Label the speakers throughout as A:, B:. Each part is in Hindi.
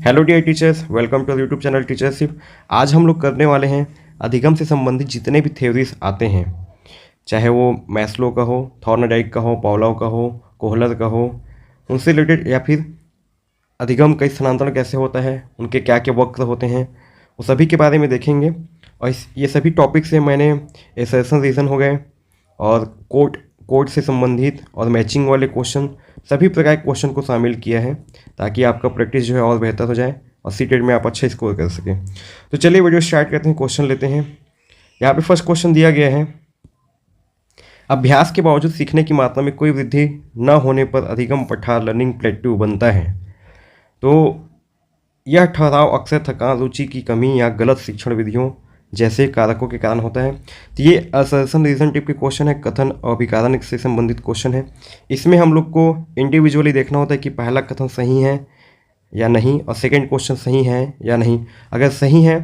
A: Hello dear teachers, welcome to YouTube channel Teachership. आज हम लोग करने वाले हैं अधिगम से संबंधित जितने भी थ्योरीज आते हैं, चाहे वो मैस्लो का हो, थॉर्नडाइक का हो, पावलोव का हो, कोहलर का हो, उनसे रिलेटेड, या फिर अधिगम का स्थानांतरण कैसे होता है, उनके क्या क्या वक्र होते हैं, वो सभी के बारे में देखेंगे। और ये सभी टॉपिक से मैंने एसर्शन रीजन हो गए और कोड से संबंधित और मैचिंग वाले क्वेश्चन, सभी प्रकार के क्वेश्चन को शामिल किया है ताकि आपका प्रैक्टिस जो है और बेहतर हो जाए और सीटेट में आप अच्छा स्कोर कर सकें। तो चलिए वीडियो स्टार्ट करते हैं, क्वेश्चन लेते हैं। यहाँ पे फर्स्ट क्वेश्चन दिया गया है, अभ्यास के बावजूद सीखने की मात्रा में कोई वृद्धि न होने पर अधिगम पठार लर्निंग प्लेट्यू बनता है। तो यह ठहराव अक्सर थकान, रुचि की कमी या गलत शिक्षण विधियों जैसे कारकों के कारण होता है। तो ये असर्शन रीजन टाइप के क्वेश्चन है, कथन और अभिकारण से संबंधित क्वेश्चन है। इसमें हम लोग को इंडिविजुअली देखना होता है कि पहला कथन सही है या नहीं और सेकंड क्वेश्चन सही है या नहीं। अगर सही है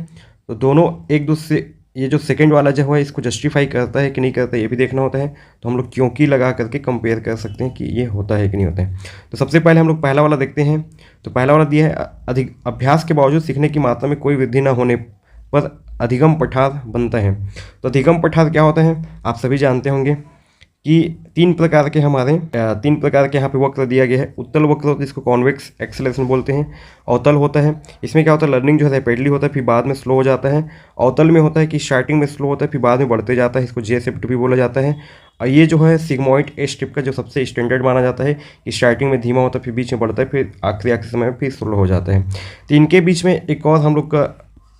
A: तो दोनों एक दूसरे, ये जो सेकंड वाला जो है इसको जस्टिफाई करता है कि नहीं करता है, ये भी देखना होता है। तो हम लोग क्योंकि लगा करके कंपेयर कर सकते हैं कि ये होता है कि नहीं होता है। तो सबसे पहले हम लोग पहला वाला देखते हैं। तो पहला वाला दिया है, अधिक अभ्यास के बावजूद सीखने की मात्रा में कोई वृद्धि न होने पर अधिगम पठार बनता है। तो अधिगम पठार क्या होता है, आप सभी जानते होंगे कि तीन प्रकार के यहाँ पे वक्र दिया गया है। उत्तल वक्र होता है जिसको कॉन्वेक्स एक्सेलरेशन बोलते हैं। अवतल होता है, इसमें क्या होता है, लर्निंग जो है रैपिडली होता है फिर बाद में स्लो हो जाता है। अवतल में होता है कि स्टार्टिंग में स्लो होता है फिर बाद में बढ़ते जाता है, इसको जे शिफ्ट भी बोला जाता है। और ये जो है सिग्मॉइड एस टिप का जो सबसे स्टैंडर्ड माना जाता है कि स्टार्टिंग में धीमा होता है फिर बीच में बढ़ता है फिर आखिरी समय में फिर स्लो हो जाता है। तो इनके बीच में एक और हम लोग का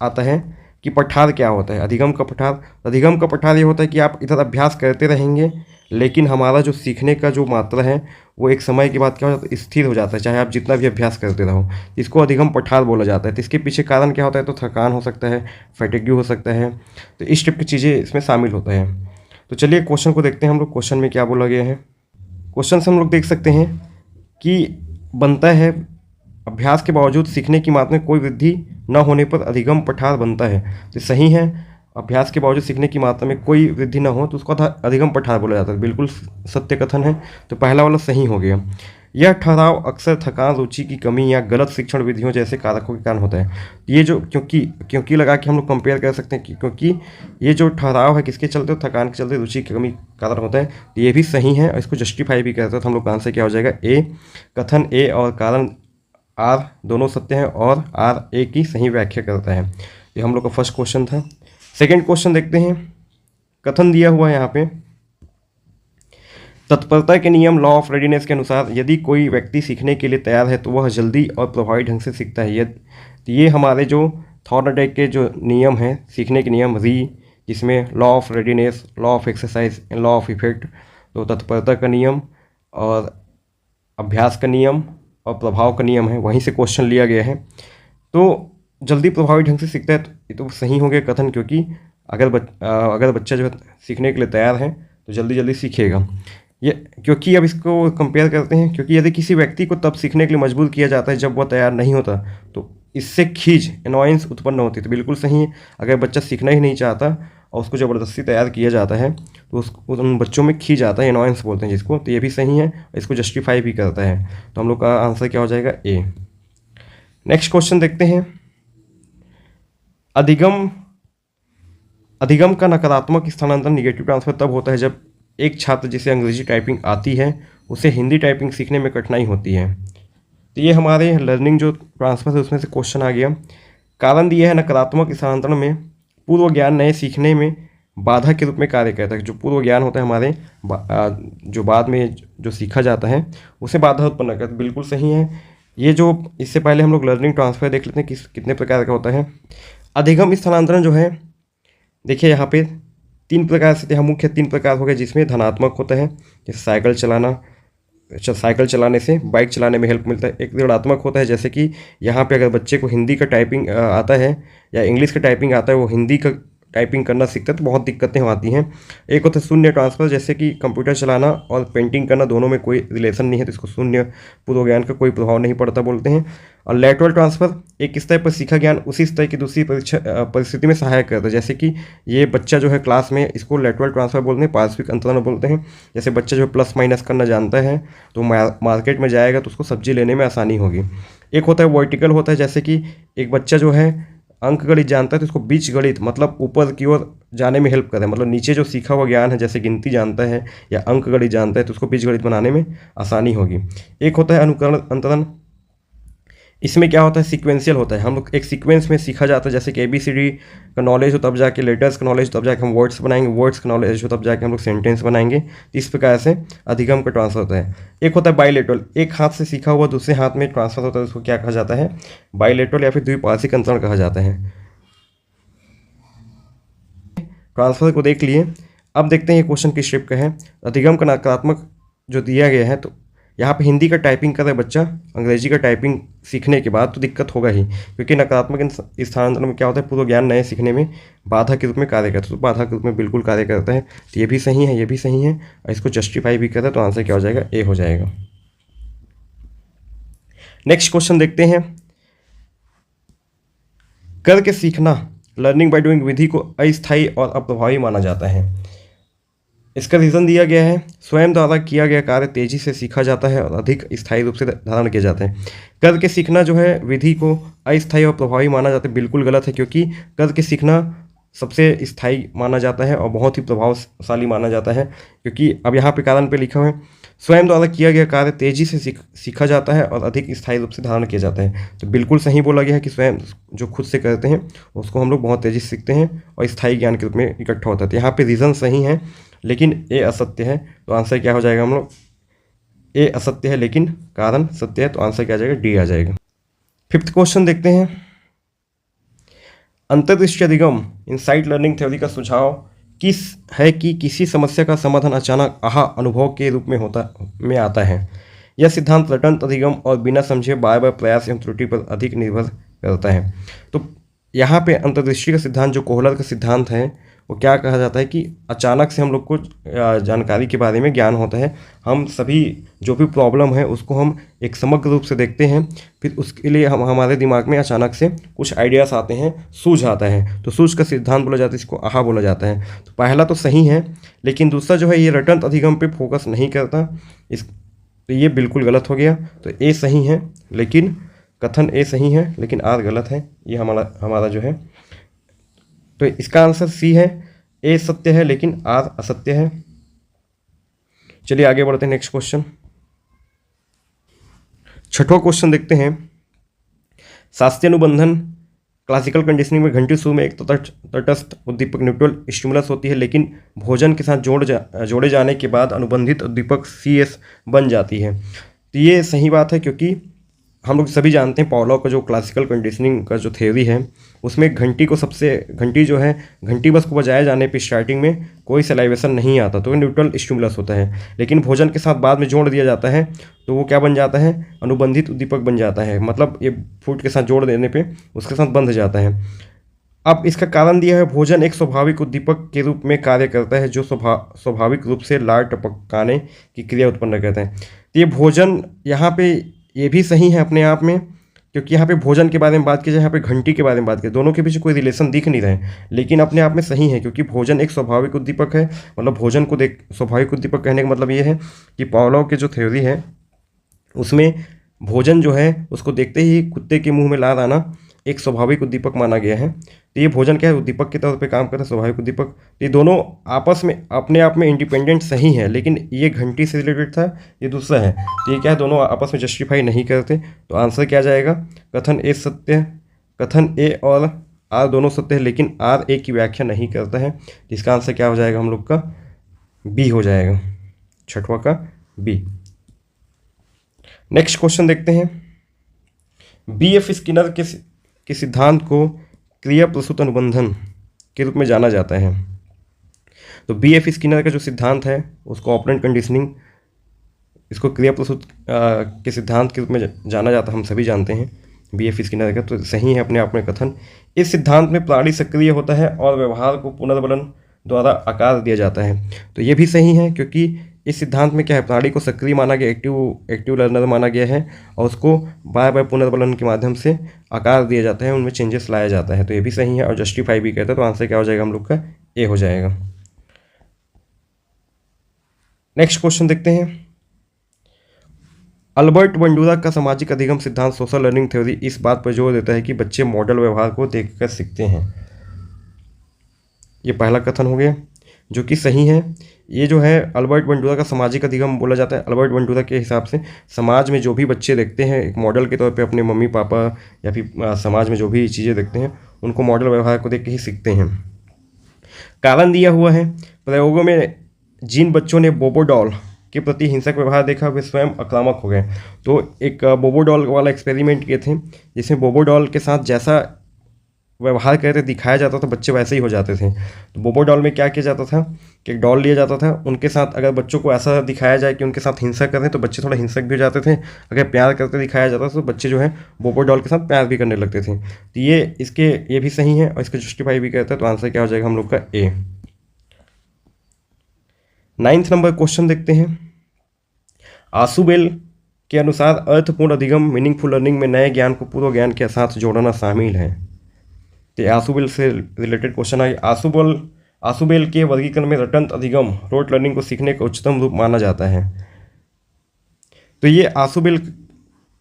A: आता है कि पठार क्या होता है, अधिगम का पठार। अधिगम का पठार ये होता है कि आप इधर अभ्यास करते रहेंगे लेकिन हमारा जो सीखने का जो मात्रा है वो एक समय के बाद क्या हो जाता है, स्थिर हो जाता है, चाहे आप जितना भी अभ्यास करते रहो। इसको अधिगम पठार बोला जाता है। तो इसके पीछे कारण क्या होता है, तो थकान हो सकता है, फैटिग्यू हो सकता है। तो इस टाइप की चीज़ें इसमें शामिल होता है। तो चलिए क्वेश्चन को देखते हैं हम लोग, क्वेश्चन में क्या बोला गया है। क्वेश्चन से हम लोग देख सकते हैं कि बनता है, अभ्यास के बावजूद सीखने की मात्रा में कोई वृद्धि न होने पर अधिगम पठार बनता है। तो सही है, अभ्यास के बावजूद सीखने की मात्रा में कोई वृद्धि न हो तो उसको अधिगम पठार बोला जाता है। बिल्कुल सत्य कथन है। तो पहला वाला सही हो गया। यह ठहराव अक्सर थकान, रुचि की कमी या गलत शिक्षण विधियों जैसे कारकों के कारण होता है। ये जो क्योंकि लगा के हम लोग कंपेयर कर सकते हैं कि क्योंकि ये जो ठहराव है किसके चलते, थकान के चलते, रुचि की कमी कारण होता है। तो ये भी सही है और इसको जस्टिफाई भी करता है। तो हम लोग का आंसर क्या हो जाएगा, ए। कथन ए और कारण आर दोनों सत्य हैं और आर ए की सही व्याख्या करता है। ये हम लोग का फर्स्ट क्वेश्चन था। सेकंड क्वेश्चन देखते हैं। कथन दिया हुआ है यहाँ पे, तत्परता के नियम लॉ ऑफ रेडीनेस के अनुसार यदि कोई व्यक्ति सीखने के लिए तैयार है तो वह जल्दी और प्रभावी ढंग से सीखता है। ये हमारे जो थॉर्नडाइक के जो नियम हैं, सीखने के नियम जिसमें law of readiness, law of exercise and law of effect, तो तत्परता का नियम और अभ्यास का नियम और प्रभाव का नियम है, वहीं से क्वेश्चन लिया गया है। तो जल्दी प्रभावी ढंग से सीखता है, तो ये तो सही हो गया कथन, क्योंकि अगर बच्चा जो है सीखने के लिए तैयार है तो जल्दी जल्दी सीखेगा। ये क्योंकि अब इसको कंपेयर करते हैं, क्योंकि यदि किसी व्यक्ति को तब सीखने के लिए मजबूर किया जाता है जब वह तैयार नहीं होता तो इससे खींच, एनॉयंस उत्पन्न होती है। तो बिल्कुल सही है, अगर बच्चा सीखना ही नहीं चाहता और उसको ज़बरदस्ती तैयार किया जाता है तो उन बच्चों में खींच आता है, एनॉयंस बोलते हैं जिसको। तो ये भी सही है, इसको जस्टिफाई भी करता है। तो हम लोग का आंसर क्या हो जाएगा, ए। नेक्स्ट क्वेश्चन देखते हैं। अधिगम का नकारात्मक स्थानांतरण, निगेटिव ट्रांसफर, तब होता है जब एक छात्र जिसे अंग्रेजी टाइपिंग आती है उसे हिंदी टाइपिंग सीखने में कठिनाई होती है। तो ये हमारे लर्निंग जो ट्रांसफर है उसमें से क्वेश्चन आ गया। कारण दिया है, नकारात्मक स्थानांतरण में पूर्व ज्ञान नए सीखने में बाधा के रूप में कार्य करता है। जो पूर्व ज्ञान होता है हमारे, जो बाद में जो सीखा जाता है उसे बाधा उत्पन्न करता है। बिल्कुल सही है। ये जो इससे पहले हम लोग लर्निंग ट्रांसफर देख लेते हैं कितने प्रकार का होता है। अधिगम स्थानांतरण जो है, देखिए यहाँ पे तीन प्रकार से, यहाँ मुख्य तीन प्रकार हो गए जिसमें धनात्मक होता है, जैसे साइकिल चलाने से बाइक चलाने में हेल्प मिलता है। एक ऋणात्मक होता है, जैसे कि यहाँ पे अगर बच्चे को हिंदी का टाइपिंग आता है या इंग्लिश का टाइपिंग आता है, वो हिंदी का टाइपिंग करना सीखता है तो बहुत दिक्कतें आती हैं। एक होता है शून्य ट्रांसफर, जैसे कि कंप्यूटर चलाना और पेंटिंग करना दोनों में कोई रिलेशन नहीं है तो इसको शून्य, पूर्व ज्ञान का कोई प्रभाव नहीं पड़ता बोलते हैं। और लैटरल ट्रांसफर, एक स्तर पर सीखा ज्ञान उसी स्तर की दूसरी परिस्थिति में सहायक करता है। जैसे कि ये बच्चा जो है क्लास में, इसको लैटरल ट्रांसफर बोलते हैं, पारस्परिक अंतरण बोलते हैं। जैसे बच्चा जो है प्लस माइनस करना जानता है तो मार्केट में जाएगा तो उसको सब्जी लेने में आसानी होगी। एक होता है वर्टिकल होता है, जैसे कि एक बच्चा जो है अंक गणित जानता है तो उसको बीज गणित मतलब ऊपर की ओर जाने में हेल्प करे, मतलब नीचे जो सीखा हुआ ज्ञान है जैसे गिनती जानता है या अंक गणित जानता है तो उसको बीज गणित बनाने में आसानी होगी। एक होता है अनुकरण अंतरण, इसमें क्या होता है सीक्वेंशियल होता है, हम लोग एक सीक्वेंस में सीखा जाता है, जैसे कि ABCD का नॉलेज हो तब जाके लेटर्स का नॉलेज हो तब जाके हम वर्ड्स बनाएंगे, वर्ड्स का नॉलेज हो तब जाके हम लोग सेंटेंस बनाएंगे। इस प्रकार से अधिगम का ट्रांसफर होता है। एक होता है बाइलेटरल, एक हाथ से सीखा हुआ दूसरे हाथ में ट्रांसफर होता है, उसको क्या कहा जाता है बाइलेटरल या फिर द्विपार्श्विक अंतरण कहा जाता है। ट्रांसफर को देख लिए, अब देखते हैं ये क्वेश्चन किस शेप का है। अधिगम का नकारात्मक जो दिया गया है, तो यहाँ पे हिंदी का टाइपिंग कर रहा है बच्चा, अंग्रेजी का टाइपिंग सीखने के बाद तो दिक्कत होगा ही, क्योंकि नकारात्मक स्थानांतरण में क्या होता है पूर्व ज्ञान नए सीखने में बाधा के रूप में कार्य करता है, तो बाधा के रूप में बिल्कुल कार्य करता है। तो ये भी सही है, ये भी सही है, और इसको जस्टिफाई भी करता है, तो आंसर क्या हो जाएगा ए हो जाएगा। नेक्स्ट क्वेश्चन देखते हैं। करके सीखना लर्निंग बाय डूइंग विधि को अस्थायी और अप्रभावी माना जाता है। इसका रीज़न दिया गया है स्वयं द्वारा किया गया कार्य तेजी से सीखा जाता है और अधिक स्थायी रूप से धारण किया जाता है। करके सीखना जो है विधि को अस्थायी और प्रभावी माना जाता है, बिल्कुल गलत है, क्योंकि करके सीखना सबसे स्थायी माना जाता है और बहुत ही प्रभावशाली माना जाता है, क्योंकि अब यहाँ पे कारण पे लिखा हुआ है स्वयं द्वारा किया गया कार्य तेजी से सीखा जाता है और अधिक स्थायी रूप से धारण किया जाता है। तो बिल्कुल सही बोला गया है कि स्वयं जो खुद से करते हैं उसको हम लोग बहुत तेजी से सीखते हैं और स्थायी ज्ञान के रूप में इकट्ठा होता है। तो यहाँ पे रीज़न सही है लेकिन ए असत्य है, तो आंसर क्या हो जाएगा हम लोग ए असत्य है लेकिन कारण सत्य है, तो आंसर क्या आ जाएगा डी आ जाएगा। फिफ्थ क्वेश्चन देखते हैं। अंतर्दृष्टि अधिगम इनसाइट लर्निंग थ्योरी का सुझाव किस है कि किसी समस्या का समाधान अचानक आहा अनुभव के रूप में आता है। यह सिद्धांत रटंत अधिगम और बिना समझे बार बार प्रयास एवं त्रुटि पर अधिक निर्भर करता है। तो यहाँ पे अंतर्दृष्टि का सिद्धांत जो कोहलर का सिद्धांत है वो क्या कहा जाता है कि अचानक से हम लोग को जानकारी के बारे में ज्ञान होता है, हम सभी जो भी प्रॉब्लम है उसको हम एक समग्र रूप से देखते हैं, फिर उसके लिए हमारे दिमाग में अचानक से कुछ आइडियाज़ आते हैं, सूझ आता है, तो सूझ का सिद्धांत बोला जाता है, इसको आहा बोला जाता है। तो पहला तो सही है, लेकिन दूसरा जो है ये रटंत अधिगम पे फोकस नहीं करता, तो ये बिल्कुल गलत हो गया। तो ए सही है लेकिन कथन ए सही है लेकिन आर गलत है, ये हमारा जो है, तो इसका आंसर सी है, ए सत्य है लेकिन आर असत्य है। चलिए आगे बढ़ते हैं नेक्स्ट क्वेश्चन। छठवां क्वेश्चन देखते हैं। शास्त्रीय अनुबंधन क्लासिकल कंडीशनिंग में घंटी शुरू में एक तटस्थ उद्दीपक न्यूट्रल स्टिमुलस होती है, लेकिन भोजन के साथ जोड़े जाने के बाद अनुबंधित उद्दीपक CS बन जाती है। तो ये सही बात है, क्योंकि हम लोग सभी जानते हैं पावलोव का जो क्लासिकल कंडीशनिंग का जो थ्योरी है उसमें घंटी जो है घंटी बस को बजाए जाने पे स्टार्टिंग में कोई सलाइवेशन नहीं आता, तो वो न्यूट्रल स्टिमुलस होता है, लेकिन भोजन के साथ बाद में जोड़ दिया जाता है तो वो क्या बन जाता है अनुबंधित उद्दीपक बन जाता है, मतलब ये फूड के साथ जोड़ देने पर उसके साथ बंध जाता है। अब इसका कारण दिया है भोजन एक स्वाभाविक उद्दीपक के रूप में कार्य करता है जो स्वाभाविक रूप से लार टपकाने की क्रिया उत्पन्न करता है। तो ये भोजन यहाँ पे ये भी सही है अपने आप में, क्योंकि यहाँ पे भोजन के बारे में बात की जाए, यहाँ पे घंटी के बारे में बात की, दोनों के बीच कोई रिलेशन दिख नहीं रहा है, लेकिन अपने आप में सही है क्योंकि भोजन एक स्वाभाविक उद्दीपक है। मतलब भोजन को स्वाभाविक उद्दीपक कहने का मतलब ये है कि पावलोव की जो थ्योरी है उसमें भोजन जो है उसको देखते ही कुत्ते के मुंह में लार आना एक स्वाभाविक उद्दीपक माना गया है। तो ये भोजन क्या है उद्दीपक के तौर पे काम करता है, स्वाभाविक उद्दीपक। तो ये दोनों आपस में अपने आप में इंडिपेंडेंट सही है, लेकिन ये घंटी से रिलेटेड था, ये दूसरा है, तो ये क्या है दोनों आपस में जस्टिफाई नहीं करते। तो आंसर क्या जाएगा कथन ए सत्य है, कथन ए और आर दोनों सत्य है, लेकिन आर ए की व्याख्या नहीं करता है। इसका आंसर क्या हो जाएगा हम लोग का बी हो जाएगा, छठवां का बी। नेक्स्ट क्वेश्चन देखते हैं। BF स्किनर के सिद्धांत को क्रिया प्रसूत अनुबंधन के रूप में जाना जाता है। तो BF स्किनर का जो सिद्धांत है उसको ऑपरेंट कंडीशनिंग, इसको क्रिया प्रसूत के सिद्धांत के रूप में जाना जाता है, हम सभी जानते हैं BF स्किनर का, तो सही है अपने आप में कथन। इस सिद्धांत में प्राणी सक्रिय होता है और व्यवहार को पुनर्बलन द्वारा आकार दिया जाता है। तो ये भी सही है, क्योंकि इस सिद्धांत में क्या है प्राणी को सक्रिय माना गया, एक्टिव लर्नर माना गया है, और उसको बार बार पुनर्बलन के माध्यम से आकार दिया जाता है, उनमें चेंजेस लाया जाता है। तो ये भी सही है और जस्टिफाई भी कहता है। तो आंसर क्या हो जाएगा हम लोग का ए हो जाएगा। नेक्स्ट क्वेश्चन देखते हैं। अल्बर्ट बंडूरा का सामाजिक अधिगम सिद्धांत सोशल लर्निंग थ्योरी इस बात पर जोर देता है कि बच्चे मॉडल व्यवहार को देखकर सीखते हैं। ये पहला कथन हो गया जो कि सही है। ये जो है अल्बर्ट बंडूरा का सामाजिक अधिगम बोला जाता है। अल्बर्ट बंडूरा के हिसाब से समाज में जो भी बच्चे देखते हैं एक मॉडल के तौर पे अपने मम्मी पापा या फिर समाज में जो भी चीज़ें देखते हैं उनको मॉडल व्यवहार को देख के ही सीखते हैं। कारण दिया हुआ है, प्रयोगों में जिन बच्चों ने बोबो डॉल के प्रति हिंसक व्यवहार देखा वे स्वयं आक्रामक हो गए। तो एक बोबो डॉल वाला एक्सपेरिमेंट किए थे जिसमें बोबो डॉल के साथ जैसा व्यवहार करते दिखाया जाता था बच्चे वैसे ही हो जाते थे। तो बोबो डॉल में क्या किया जाता था कि एक डॉल लिया जाता था, उनके साथ अगर बच्चों को ऐसा दिखाया जाए कि उनके साथ हिंसा करें तो बच्चे थोड़ा हिंसक भी हो जाते थे। अगर प्यार करते दिखाया जाता था तो बच्चे जो है बोबो डॉल के साथ प्यार भी करने लगते थे। तो ये भी सही है और इसको जस्टिफाई भी करता है। तो आंसर क्या हो जाएगा हम लोग का ए। 9th नंबर क्वेश्चन देखते हैं। आसुबेल के अनुसार अर्थपूर्ण अधिगम मीनिंगफुल लर्निंग में नए ज्ञान को पूर्व ज्ञान के साथ जोड़ना शामिल है। तो आसुबेल से रिलेटेड क्वेश्चन है। आसुबेल के वर्गीकरण में रटंत अधिगम रोट लर्निंग को सीखने का उच्चतम रूप माना जाता है। तो ये आसुबेल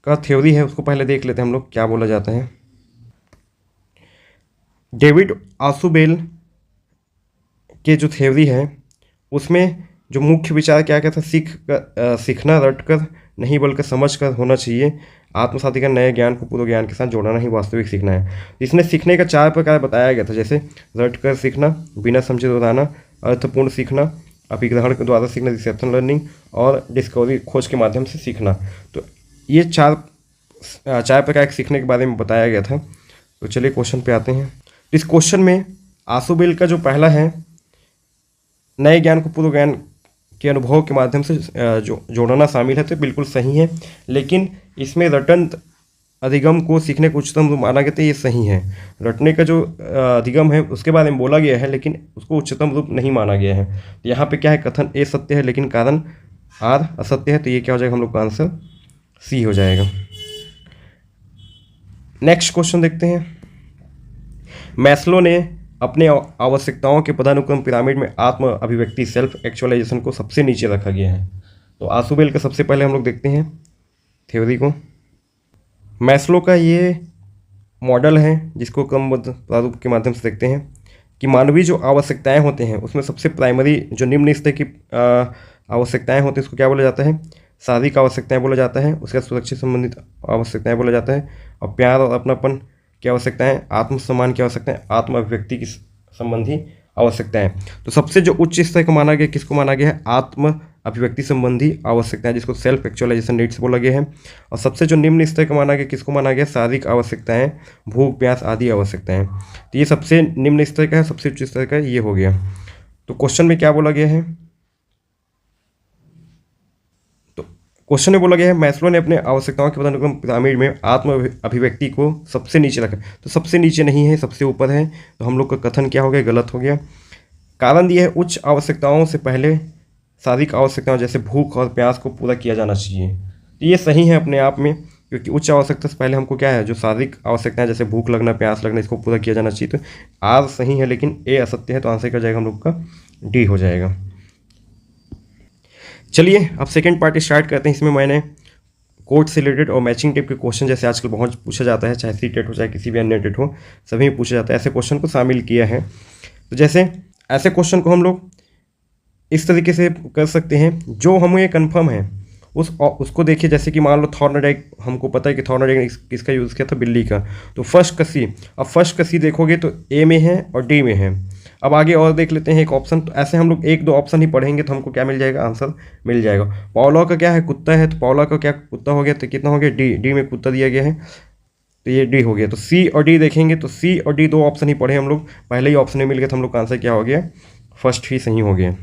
A: का थ्योरी है, उसको पहले देख लेते हैं हम लोग क्या बोला जाता है। डेविड आसुबेल के जो थ्योरी है उसमें जो मुख्य विचार क्या कहता है, सीखना रट कर नहीं बल्कि समझ कर होना चाहिए। आत्मसाती का नए ज्ञान को पूर्व ज्ञान के साथ जोड़ना ही वास्तविक सीखना है। इसने सीखने का 4 प्रकार बताया गया था, जैसे रट कर सीखना, बिना समझे दोहराना, अर्थपूर्ण सीखना, अभिग्रहण के द्वारा सीखना रिसेप्शन लर्निंग, और डिस्कवरी खोज के माध्यम से सीखना। तो ये चार प्रकार के सीखने के बारे में बताया गया था। तो चलिए क्वेश्चन पे आते हैं। इस क्वेश्चन में आसुबेल का जो पहला है नए ज्ञान को पूर्व ज्ञान के अनुभव के माध्यम से जो जोड़ना शामिल है, तो बिल्कुल सही है। लेकिन इसमें रटंत अधिगम को सीखने को उच्चतम रूप माना गया, तो ये सही है। रटने का जो अधिगम है उसके बारे में बोला गया है लेकिन उसको उच्चतम रूप नहीं माना गया है। तो यहाँ पे क्या है, कथन ए सत्य है लेकिन कारण आर असत्य है। तो ये क्या हो जाएगा हम लोग का आंसर सी हो जाएगा। नेक्स्ट क्वेश्चन देखते हैं। मैस्लो ने अपने आवश्यकताओं के पदानुक्रम पिरामिड में आत्म अभिव्यक्ति सेल्फ एक्चुअलाइजेशन को सबसे नीचे रखा गया है। तो आसुबेल का सबसे पहले हम लोग देखते हैं थ्योरी को। मैस्लो का ये मॉडल है जिसको क्रमबद्ध प्रारूप के माध्यम से देखते हैं कि मानवीय जो आवश्यकताएं होते हैं उसमें सबसे प्राइमरी जो निम्न स्तर की आवश्यकताएं होती हैं उसको क्या बोला जाता है, शारीरिक आवश्यकताएं बोला जाता है। उसके बाद सुरक्षा संबंधित आवश्यकताएं बोला जाता है, और प्यार और अपनापन की आवश्यकताएं, आत्मसम्मान की आवश्यकताएं, आत्म अभिव्यक्ति की संबंधी आवश्यकताएं। तो सबसे जो उच्च स्तर को माना गया, किसको माना गया है, आत्म अभिव्यक्ति संबंधी आवश्यकताएं, जिसको सेल्फ एक्चुअलाइजेशन नीड्स बोला गया है। और सबसे जो निम्न स्तर का माना गया, किसको माना गया, शारीरिक आवश्यकताएं, भूख प्यास आदि आवश्यकताएं। तो ये सबसे निम्न स्तर का है, सबसे उच्च स्तर का ये हो गया। तो क्वेश्चन में क्या बोला गया है, क्वेश्चन में बोला गया है मैस्लो ने अपने आवश्यकताओं के पदानुक्रम पिरामिड में आत्म अभिव्यक्ति को सबसे नीचे रखा। तो सबसे नीचे नहीं है, सबसे ऊपर है। तो हम लोग का कथन क्या हो गया, गलत हो गया। कारण दिया है उच्च आवश्यकताओं से पहले शारीरिक आवश्यकताओं जैसे भूख और प्यास को पूरा किया जाना चाहिए। तो ये सही है अपने आप में, क्योंकि उच्च आवश्यकता से पहले हमको क्या है, जो शारीरिक आवश्यकताएं जैसे भूख लगना प्यास लगना इसको पूरा किया जाना चाहिए। तो आर सही है लेकिन ए असत्य है। तो आंसर कर जाएगा हम लोग का डी हो जाएगा। चलिए अब सेकंड पार्ट स्टार्ट करते हैं। इसमें मैंने कोड से रिलेटेड और मैचिंग टाइप के क्वेश्चन जैसे आजकल बहुत पूछा जाता है, चाहे सी-टेट हो चाहे किसी भी अन्य टेट हो, सभी में पूछा जाता है, ऐसे क्वेश्चन को शामिल किया है। तो जैसे ऐसे क्वेश्चन को हम लोग इस तरीके से कर सकते हैं, जो हमें कन्फर्म है उसको देखिए। जैसे कि मान लो थॉर्नडाइक, हमको पता है कि थॉर्नडाइक ने किसका यूज़ किया था, बिल्ली का। तो फर्स्ट का सी, अब फर्स्ट का सी देखोगे तो ए में है और डी में है। अब आगे और देख लेते हैं एक ऑप्शन। तो ऐसे हम लोग 1-2 ऑप्शन ही पढ़ेंगे तो हमको क्या मिल जाएगा, आंसर मिल जाएगा। पावला का क्या है, कुत्ता है। तो पावला का क्या कुत्ता हो गया, तो कितना हो गया, डी में कुत्ता दिया गया है, तो ये डी हो गया। तो सी और डी देखेंगे तो सी और डी 2 ऑप्शन ही पढ़े हम लोग, पहले ही ऑप्शन में मिल गया। तो हम लोग का आंसर क्या हो गया, फर्स्ट ही सही हो गया।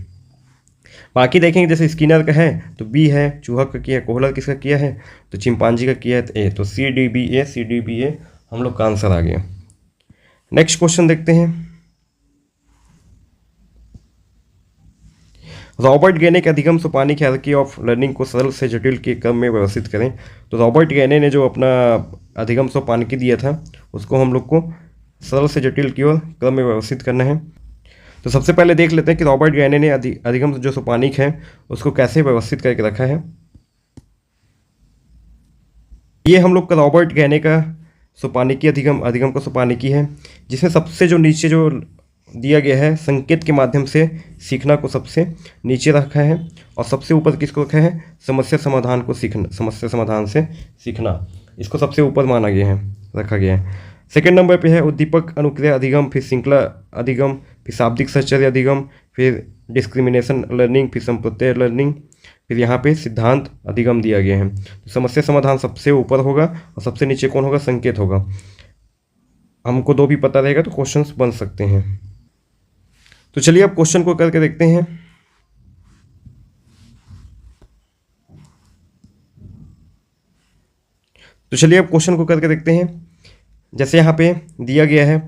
A: बाकी देखेंगे जैसे स्किनर का है तो बी है, चूहा का किया, कोहलर किसका किया है, तो चिंपांजी का किया है, तो ए। तो सी डी बी ए हम लोग का आंसर आ गया। नेक्स्ट क्वेश्चन देखते हैं। रॉबर्ट गैने के अधिगम सोपानिक हायरार्की ऑफ लर्निंग को सरल से जटिल के क्रम में व्यवस्थित करें। तो रॉबर्ट गैने ने जो अपना अधिगम सोपानिकी दिया था उसको हम लोग को सरल से जटिल की ओर क्रम में व्यवस्थित करना है। तो सबसे पहले देख लेते हैं कि रॉबर्ट गैने ने अधिगम जो सोपानिक है उसको कैसे व्यवस्थित करके रखा है। ये हम लोग का रॉबर्ट गैने का सोपानिकी अधिगम अधिगम का सोपानिकी है, जिसमें सबसे जो नीचे जो दिया गया है संकेत के माध्यम से सीखना को सबसे नीचे रखा है, और सबसे ऊपर किसको रखा है, समस्या समाधान को सीखना, समस्या समाधान से सीखना, इसको सबसे ऊपर माना गया है, रखा गया है। सेकेंड नंबर पे है उद्दीपक अनुक्रिया अधिगम, फिर श्रृंखला अधिगम, फिर शाब्दिक साहचर्य अधिगम, फिर डिस्क्रिमिनेशन लर्निंग, फिर संप्रत्यय लर्निंग, फिर यहाँ पे सिद्धांत अधिगम दिया गया है। तो समस्या समाधान सबसे ऊपर होगा और सबसे नीचे कौन होगा, संकेत होगा। हमको दो भी पता रहेगा तो क्वेश्चंस बन सकते हैं। तो चलिए अब क्वेश्चन को करके देखते हैं। तो चलिए अब क्वेश्चन को करके देखते हैं। जैसे यहाँ पे दिया गया है,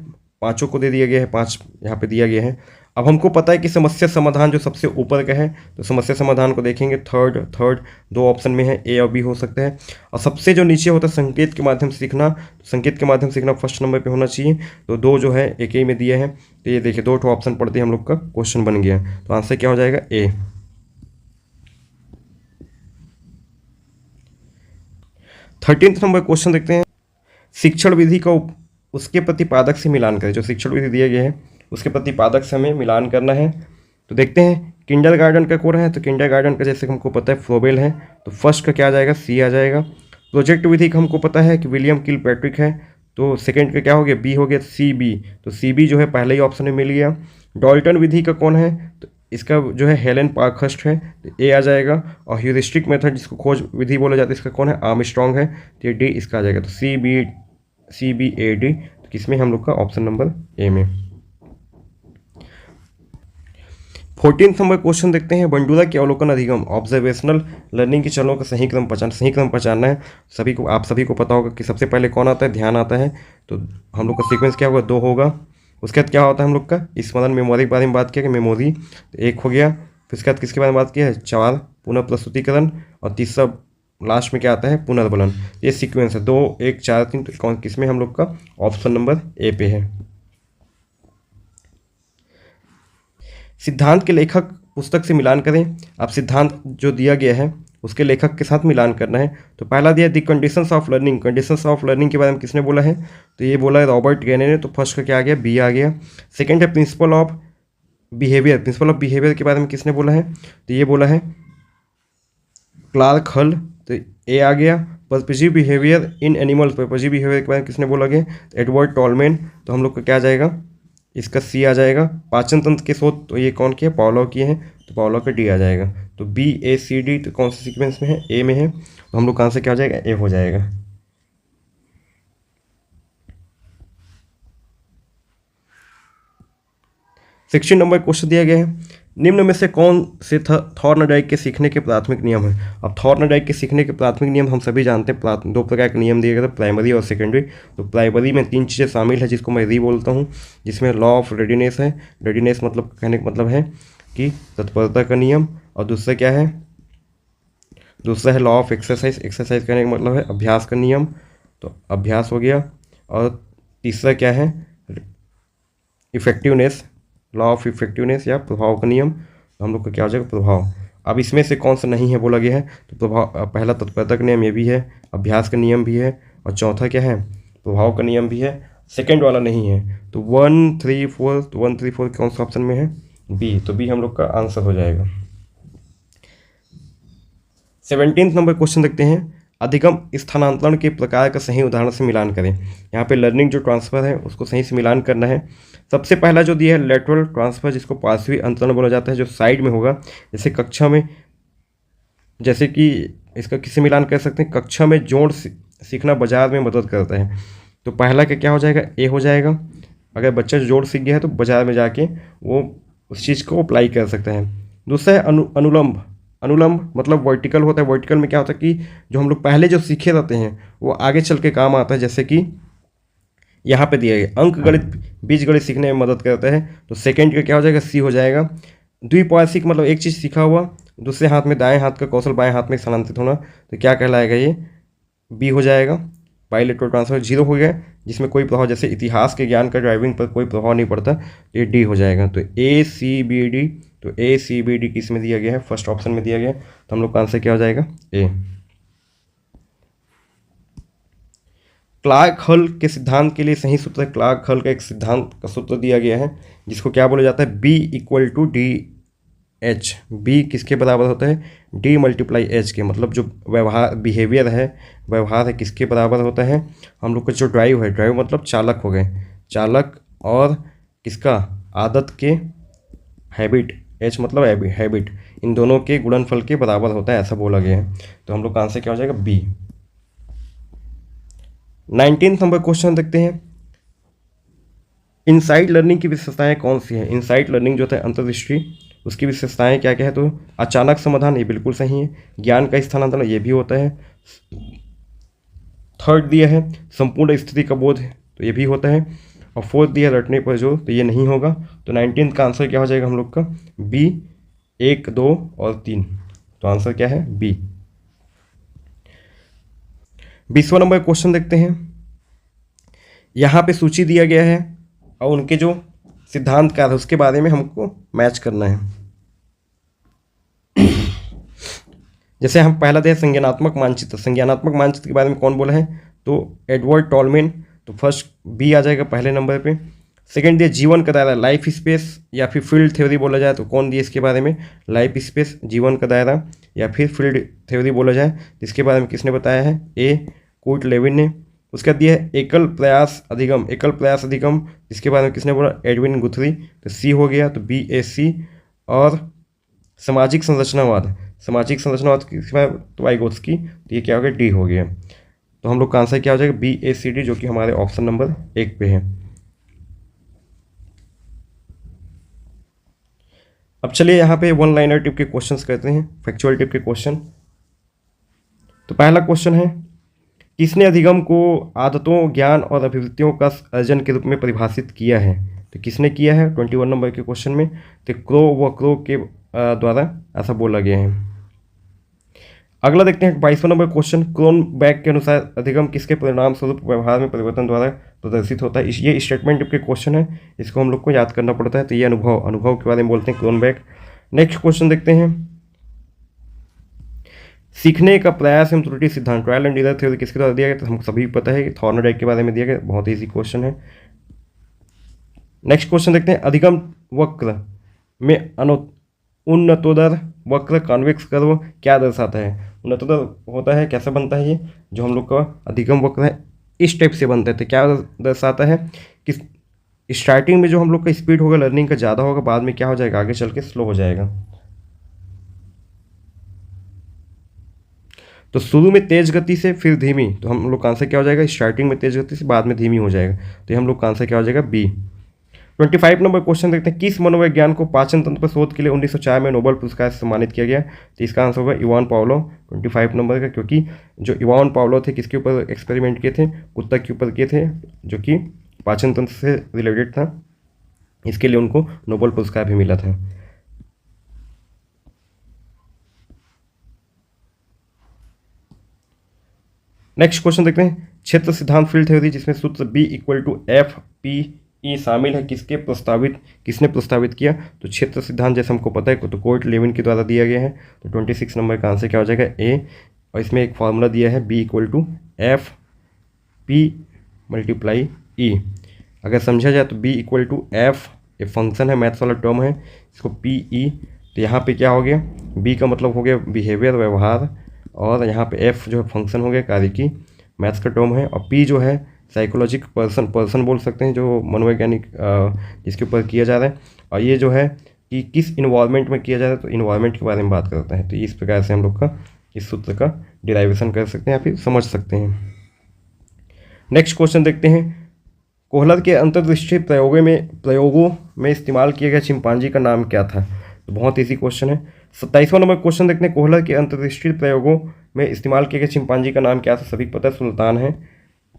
A: पांचों को दे दिया गया है, 5 यहाँ पे दिया गया है। अब हमको पता है कि समस्या समाधान जो सबसे ऊपर का है, तो समस्या समाधान को देखेंगे, थर्ड 2 ऑप्शन में है, ए और बी हो सकता है। और सबसे जो नीचे होता है संकेत के माध्यम से सीखना, तो संकेत के माध्यम से सीखना फर्स्ट नंबर पे होना चाहिए। तो 2 जो है एक ही में दिया है, तो ये देखिए 2 ऑप्शन पढ़ते ही हम लोग का क्वेश्चन बन गया। तो आंसर क्या हो जाएगा, ए। 13th नंबर क्वेश्चन देखते हैं। शिक्षण विधि का उसके प्रतिपादक से मिलान करें। जो शिक्षण विधि दिया गया है उसके प्रतिपादक से हमें मिलान करना है। तो देखते हैं किंडरगार्टन का कौन है, तो किंडरगार्टन का जैसे हमको पता है फ्रोबेल है, तो फर्स्ट का क्या आ जाएगा, सी आ जाएगा। प्रोजेक्ट विधि का हमको पता है कि विलियम किलपैट्रिक है, तो सेकंड का क्या हो गया, बी हो गया, सी बी। तो सी बी जो है पहले ही ऑप्शन में मिल गया। डॉल्टन विधि का कौन है, तो इसका जो है हेलेन पार्कहर्स्ट है, तो ए आ जाएगा। और ह्यूरिस्टिक मेथड जिसको खोज विधि बोला जाता है, इसका कौन है, आर्मस्ट्रांग है, तो ये डी इसका आ जाएगा। तो सी बी ए डी, तो किसमें हम लोग का ऑप्शन नंबर ए में। 14th नंबर क्वेश्चन देखते हैं। बंडूरा के अवलोकन अधिगम, ऑब्जर्वेशनल लर्निंग के चरणों का सही क्रम पहचानना है। आप सभी को पता होगा कि सबसे पहले कौन आता है, ध्यान आता है। तो हम लोग का सीक्वेंस क्या होगा, 2 होगा। उसके बाद क्या होता है हम लोग का स्मरण, मेमोरी के बारे में बात किया कि मेमोरी 1 हो गया। फिर उसके बाद किसके बारे में बात किया है, 4 पुनः प्रस्तुतिकरण, और तीसरा लास्ट में क्या आता है, पुनर्बलन। ये सीक्वेंस है 2 1 4 3। तो कौन किसमें हम लोग का ऑप्शन नंबर ए पे है। सिद्धांत के लेखक पुस्तक से मिलान करें। अब सिद्धांत जो दिया गया है उसके लेखक के साथ मिलान करना है। तो पहला दिया the conditions of learning. Conditions of learning के बारे में किसने बोला है, तो ये बोला है रॉबर्ट गैने ने। तो फर्स्ट का क्या आ गया, बी आ गया। सेकंड है principle of behaviour. Principle of behaviour के बारे में किसने बोला है, तो ये बोला है क्लार्क हल, तो ए आ गया। पर्पजीव बिहेवियर इन एनिमल्स, पर्पजीव बिहेवियर के बारे में किसने बोला गया, एडवर्ड टॉलमैन। तो हम लोग का क्या आ जाएगा, इसका सी आ जाएगा। पाचन तंत्र के शोध, तो ये कौन किया, पावलोव किए हैं, तो पावलोव का डी आ जाएगा। तो बी ए सी डी, तो कौन से सीक्वेंस में है, ए में है। तो हम लोग कहाँ से क्या हो जाएगा, ए हो जाएगा। सेक्शन नंबर क्वेश्चन दिया गया है। निम्न में से कौन से थॉर्नडाइक के सीखने के प्राथमिक नियम है। अब थॉर्नडाइक के सीखने के प्राथमिक नियम हम सभी जानते हैं, 2 प्रकार के नियम दिए गए थे, प्राइमरी और सेकेंडरी। तो प्राइमरी में 3 चीज़ें शामिल है जिसको मैं री बोलता हूँ, जिसमें लॉ ऑफ रेडीनेस है। रेडीनेस मतलब कहने का मतलब है कि तत्परता का नियम। और दूसरा क्या है, दूसरा है लॉ ऑफ एक्सरसाइज। एक्सरसाइज कहने का मतलब है अभ्यास का नियम, तो अभ्यास हो गया। और तीसरा क्या है, इफेक्टिवनेस, लॉ ऑफ इफेक्टिवनेस या प्रभाव का नियम। तो हम लोग का क्या हो जाएगा, प्रभाव। अब इसमें से कौन सा नहीं है बोला गया है, तो प्रभाव, पहला तत्परता का नियम ये भी है, अभ्यास का नियम भी है, और चौथा क्या है, प्रभाव का नियम भी है। सेकंड वाला नहीं है। तो 1 3 4, तो 1 3 4 कौन सा ऑप्शन में है, बी। तो बी हम लोग का आंसर हो जाएगा। 17th नंबर क्वेश्चन देखते हैं। अधिगम स्थानांतरण के प्रकार का सही उदाहरण से मिलान करें। यहाँ पे लर्निंग जो ट्रांसफर है उसको सही से मिलान करना है। सबसे पहला जो दिया है लेटरल ट्रांसफर, जिसको पार्श्वी अंतरण बोला जाता है, जो साइड में होगा। जैसे कक्षा में, जैसे कि इसका किससे मिलान कर सकते हैं, कक्षा में जोड़ सीखना बाजार में मदद करता है। तो पहला का क्या हो जाएगा, ए हो जाएगा। अगर बच्चा जोड़ सीख गया है तो बाजार में जाके वो उस चीज़ को अप्लाई कर सकता है। दूसरा है अनुलंब। अनुलंब मतलब वर्टिकल होता है। वर्टिकल में क्या होता है कि जो हम लोग पहले जो सीखे रहते हैं वो आगे चल के काम आता है। जैसे कि यहाँ पे दिया गया अंक गणित, बीज गणित सीखने में मदद करता है। तो सेकंड का क्या हो जाएगा, सी हो जाएगा। द्विपार्श्विक मतलब एक चीज़ सीखा हुआ दूसरे हाथ में, दाएं हाथ का कौशल बाएं हाथ में स्थानांतरित होना, तो क्या कहलाएगा, ये बी हो जाएगा। बाइलेटरल ट्रांसफर 0 हो गया, जिसमें कोई प्रभाव, जैसे इतिहास के ज्ञान का ड्राइविंग पर कोई प्रभाव नहीं पड़ता, तो ये डी हो जाएगा। तो ए सी बी डी, तो ए सी बी डी किस में दिया गया है, फर्स्ट ऑप्शन में दिया गया है। तो हम लोग का आंसर क्या हो जाएगा, ए। क्लार्क हल के सिद्धांत के लिए सही सूत्र है, क्लार्क हल का एक सिद्धांत का सूत्र दिया गया है जिसको क्या बोला जाता है, B equal to D H. B किसके बराबर होता है, डी मल्टीप्लाई एच के, मतलब जो बिहेवियर है, व्यवहार है, किसके बराबर होता है, हम लोग का जो ड्राइव है, ड्राइव मतलब चालक हो गए, चालक और किसका, आदत के, हैबिट, एच मतलब हैबिट, इन दोनों के गुणनफल के बराबर होता है, ऐसा बोला गया है। तो हम लोग का आंसर क्या हो जाएगा, बी। 19 नंबर क्वेश्चन देखते हैं, इनसाइड लर्निंग की विशेषताएं कौन सी हैं। इनसाइड लर्निंग जो है अंतर्दृष्टि, उसकी विशेषताएं क्या क्या है, तो अचानक समाधान, ये बिल्कुल सही है। ज्ञान का स्थानांतरण, ये भी होता है। थर्ड दिया है संपूर्ण स्थिति का बोध, तो ये भी होता है। और फोर्थ दिया रटने पर जोर, तो ये नहीं होगा। तो 19 का आंसर क्या हो जाएगा हम लोग का, बी, 1, 2 और 3। तो आंसर क्या है, बी। 20वां नंबर क्वेश्चन देखते हैं, यहाँ पे सूची दिया गया है और उनके जो सिद्धांत क्या है उसके बारे में हमको मैच करना है। जैसे हम पहला दिया संज्ञानात्मक मानचित्र, संज्ञानात्मक मानचित्र के बारे में कौन बोला है, तो एडवर्ड टॉलमेन, तो फर्स्ट बी आ जाएगा पहले नंबर पे। सेकंड दिया जीवन का दायरा, लाइफ स्पेस या फिर फील्ड थ्योरी बोला जाए तो कौन दिया इसके बारे में, लाइफ स्पेस, जीवन का दायरा या फिर फील्ड थ्योरी बोला जाए, जिसके बारे में किसने बताया है, ए कूट लेविन ने। उसका दिया है एकल प्रयास अधिगम, एकल प्रयास अधिगम, जिसके बारे में किसने बोला, एडविन गुथरी, तो सी हो गया, तो बी ए सी। और सामाजिक संरचनावाद, सामाजिक संरचनावाद किसके बारे में, तो वाइगोत्स्की, तो ये क्या हो गया, डी हो गया। तो हम लोग का आंसर क्या हो जाएगा, बी ए सी डी, जो कि हमारे ऑप्शन नंबर 1 पे है। अब चलिए यहाँ पे वन लाइनर टिप के क्वेश्चंस करते हैं, फैक्चुअल टिप के क्वेश्चन। तो पहला क्वेश्चन है, किसने अधिगम को आदतों, ज्ञान और अभिवृत्तियों का अर्जन के रूप में परिभाषित किया है, तो किसने किया है 21 नंबर के क्वेश्चन में, तो क्रो व क्रो के द्वारा ऐसा बोला गया है। अगला देखते हैं 22वां नंबर क्वेश्चन, क्रोनबैक के अनुसार अधिगम किसके परिणाम स्वरूप व्यवहार में परिवर्तन द्वारा प्रदर्शित होता है। ये स्टेटमेंट के क्वेश्चन है, इसको हम लोग को याद करना पड़ता है। तो ये अनुभव के बारे में बोलते हैं क्रोनबैक। नेक्स्ट क्वेश्चन देखते हैं, सीखने का प्रयास एवं त्रुटि सिद्धांत, ट्रायल एंड एरर थ्योरी किसके द्वारा दिया गया, तो हमको सभी पता है कि थॉर्नडाइक के बारे में दिया गया, बहुत ईजी क्वेश्चन है। नेक्स्ट क्वेश्चन देखते हैं, अधिगम वक्र में उन्नतोदर वक्र कॉन्वेक्स कर्व क्या दर्शाता है। उन्नतोदर होता है, कैसे बनता है ये, जो हम लोग का अधिगम वक्र है इस टाइप से बनता है। तो क्या दर्शाता है कि स्टार्टिंग में जो हम लोग का स्पीड होगा लर्निंग का ज़्यादा होगा, बाद में क्या हो जाएगा, आगे चल के स्लो हो जाएगा। तो शुरू में तेज गति से फिर धीमी, तो हम लोग का आंसर क्या हो जाएगा, स्टार्टिंग में तेज गति से बाद में धीमी हो जाएगा। तो हम लोग का आंसर क्या हो जाएगा, बी। 25 नंबर क्वेश्चन देखते हैं, किस मनोवैज्ञान को पाचन तंत्र पर शोध के लिए 1904 में नोबेल पुरस्कार से सम्मानित किया गया। तो इसका आंसर होगा इवान पावलो, 25 नंबर का, क्योंकि जो इवान पावलो थे किसके ऊपर एक्सपेरिमेंट किए थे, कुत्ता के ऊपर किए थे, जो कि पाचन तंत्र से रिलेटेड था, इसके लिए उनको नोबेल पुरस्कार भी मिला था। नेक्स्ट क्वेश्चन देखते हैं, क्षेत्र सिद्धांत फील्ड थ्योरी, जिसमें सूत्र B equal to F P E शामिल है, किसने प्रस्तावित किया। तो क्षेत्र सिद्धांत जैसे हमको पता है, तो कोर्ट लेविन के द्वारा दिया गया है। तो 26 नंबर का आंसर क्या हो जाएगा, ए। और इसमें एक फार्मूला दिया है B equal to F P multiply E. अगर समझा जाए तो B इक्वल टू एफ, ये फंक्शन है, मैथ्स वाला टर्म है, इसको पी ई। तो यहाँ पे क्या हो गया, B का मतलब हो गया बिहेवियर, व्यवहार, और यहाँ पे एफ जो है फंक्शन हो गया, कार्य की, मैथ्स का टर्म है। और पी जो है साइकोलॉजिक पर्सन बोल सकते हैं, जो मनोवैज्ञानिक जिसके ऊपर किया जा रहा है। और ये जो है कि किस इन्वायरमेंट में किया जा रहा है, तो इन्वायरमेंट के बारे में बात करता है। तो इस प्रकार से हम लोग का इस सूत्र का डिराइवेशन कर सकते हैं या फिर समझ सकते हैं। नेक्स्ट क्वेश्चन देखते हैं, कोहलर के अंतर्दृष्टि प्रयोगों में इस्तेमाल किया गया चिंपांजी का नाम क्या था। तो बहुत ईजी क्वेश्चन है। 27वां नंबर क्वेश्चन देखते हैं, कोहलर के अंतर्दृष्टि प्रयोगों में इस्तेमाल किए गए चिंपांजी का नाम क्या था। सभी पता है, सुल्तान है।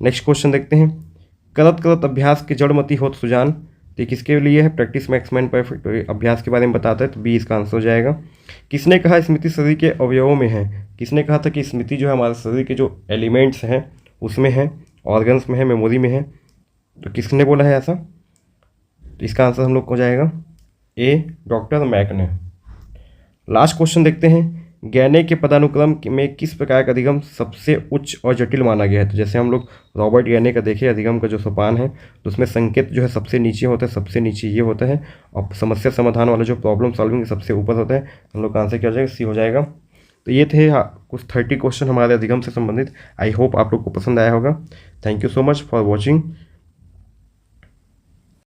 A: नेक्स्ट क्वेश्चन देखते हैं, करत करत अभ्यास के जड़मती होत सुजान, तो किसके लिए है, प्रैक्टिस मैक्स मैन परफेक्ट, अभ्यास के बारे में बताता है। तो बी इसका आंसर हो जाएगा। किसने कहा स्मृति शरीर के अवयवों में है, किसने कहा था कि स्मृति जो है हमारे शरीर के जो एलिमेंट्स हैं उसमें है, ऑर्गन्स में है, मेमोरी में है। तो किसने बोला है ऐसा, तो इसका आंसर हम लोग को हो जाएगा ए, डॉक्टर मैक ने। लास्ट क्वेश्चन देखते हैं, गैने के पदानुक्रम में किस प्रकार का अधिगम सबसे उच्च और जटिल माना गया है? तो जैसे हम लोग रॉबर्ट गैने का देखें अधिगम का जो सोपान है, तो उसमें संकेत जो है सबसे नीचे होता है, सबसे नीचे ये होता है, और समस्या समाधान वाला जो प्रॉब्लम सॉल्विंग सबसे ऊपर होता है। हम लोग का आंसर क्या हो जाएगा? सी हो जाएगा। तो ये थे कुछ 30 क्वेश्चन हमारे अधिगम से संबंधित। आई होप आप लोग को पसंद आया होगा। Thank you so much for watching.